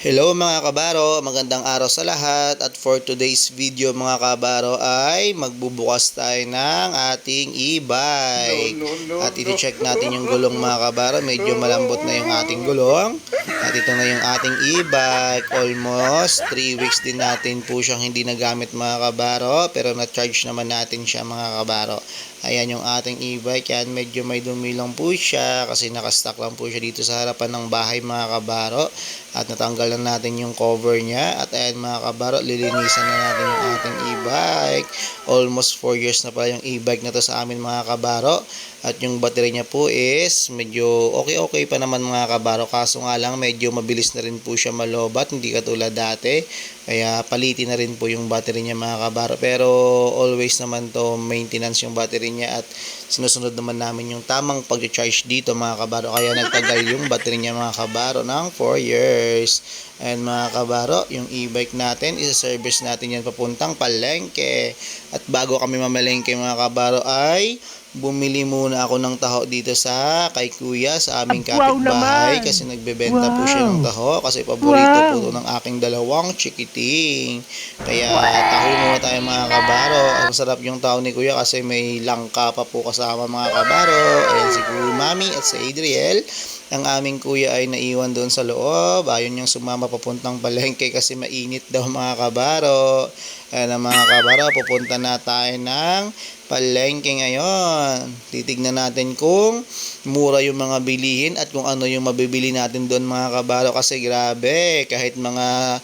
Hello mga kabaro, magandang araw sa lahat at for today's video mga kabaro ay magbubukas tayo ng ating e-bike at iti-check natin yung gulong mga kabaro, medyo malambot na yung ating gulong at ito na yung ating e-bike, almost 3 weeks din natin po siyang hindi nagamit mga kabaro pero na-charge naman natin siya mga kabaro. Ayan yung ating e-bike, yan medyo may dumi lang po siya kasi nakastock lang po siya dito sa harapan ng bahay mga kabaro at natanggal na natin yung cover niya at ayan mga kabaro, lilinisan na natin yung ating e-bike. Almost 4 years na pala yung e-bike na to sa amin mga kabaro at yung battery niya po is medyo okay pa naman mga kabaro, kaso nga lang medyo mabilis na rin po siya malobat, hindi katulad dati, kaya palitin na rin po yung battery niya mga kabaro, pero always naman to maintenance yung battery niya at sinusunod naman namin yung tamang pag-charge dito mga kabaro, kaya nagtagal yung battery niya mga kabaro ng 4 years. And mga kabaro, yung e-bike natin, isa-service natin yan papuntang palengke. At bago kami mamalengke mga kabaro ay bumili muna ako ng taho dito sa kay kuya sa aming kapitbahay kasi nagbebenta po siya ng taho kasi paborito po ito ng aking dalawang chikiting. Kaya taho muna tayo mga kabaro. Ang sarap yung taho ni kuya kasi may langka pa po kasama mga kabaro. Ayan si Kuya Mami at si Adriel. Ang aming kuya ay naiwan doon sa loob. Ayun yung sumama papuntang palengke kasi mainit daw mga kabaro. Ayan na mga kabaro, pupunta na tayo ng palengke ngayon. Titignan natin kung mura yung mga bilihin at kung ano yung mabibili natin doon mga kabaro kasi grabe, kahit mga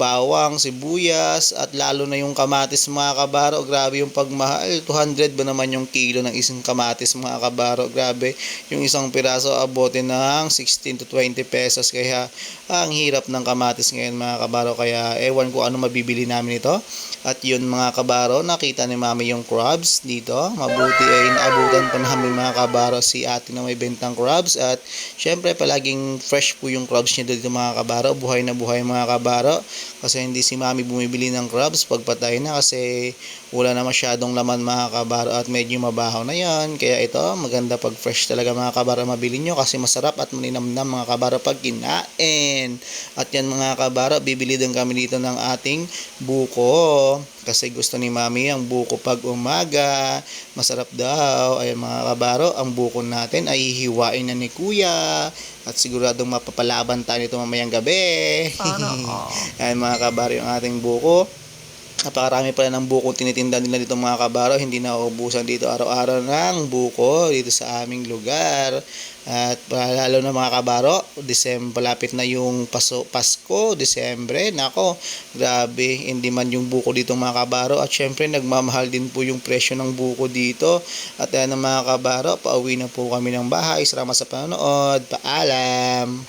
bawang, sibuyas at lalo na yung kamatis mga kabaro, grabe yung pagmahal. 200 ba naman yung kilo ng isang kamatis mga kabaro, grabe yung isang piraso abutin ng 16 to 20 pesos, kaya ang hirap ng kamatis ngayon mga kabaro, kaya ewan ko ano mabibili namin ito. At yun mga kabaro, nakita ni mami yung crabs dito, mabuti ay naabutan pa namin mga kabaro si ate na may bentang crabs at syempre palaging fresh po yung crabs niya dito mga kabaro, buhay na buhay mga kabaro kasi hindi si mami bumibili ng crabs pagpatay na kasi wala na masyadong laman mga kabaro at medyo mabaho na yan, kaya ito maganda pag fresh talaga mga kabaro mabili nyo kasi masarap at maninamnam mga kabaro pag kinain. At yan mga kabaro, bibili din kami dito ng ating buko kasi gusto ni mami ang buko pag umaga, masarap daw. Ay mga kabaro, ang buko natin ay hihiwain na ni kuya at siguradong mapapalaban tayo nito mamayang gabi. Ayan mga kabaro yung ating buko. Napakarami pala ng buko tinitinda nila dito mga kabaro, hindi na uubusan dito araw-araw ng buko dito sa aming lugar. At lalo na mga kabaro, palapit na yung Pasko, Disyembre, nako, grabe, hindi man yung buko dito mga kabaro at syempre nagmamahal din po yung presyo ng buko dito. At ayan mga kabaro, pauwi na po kami ng bahay. Salamat sa panonood, paalam.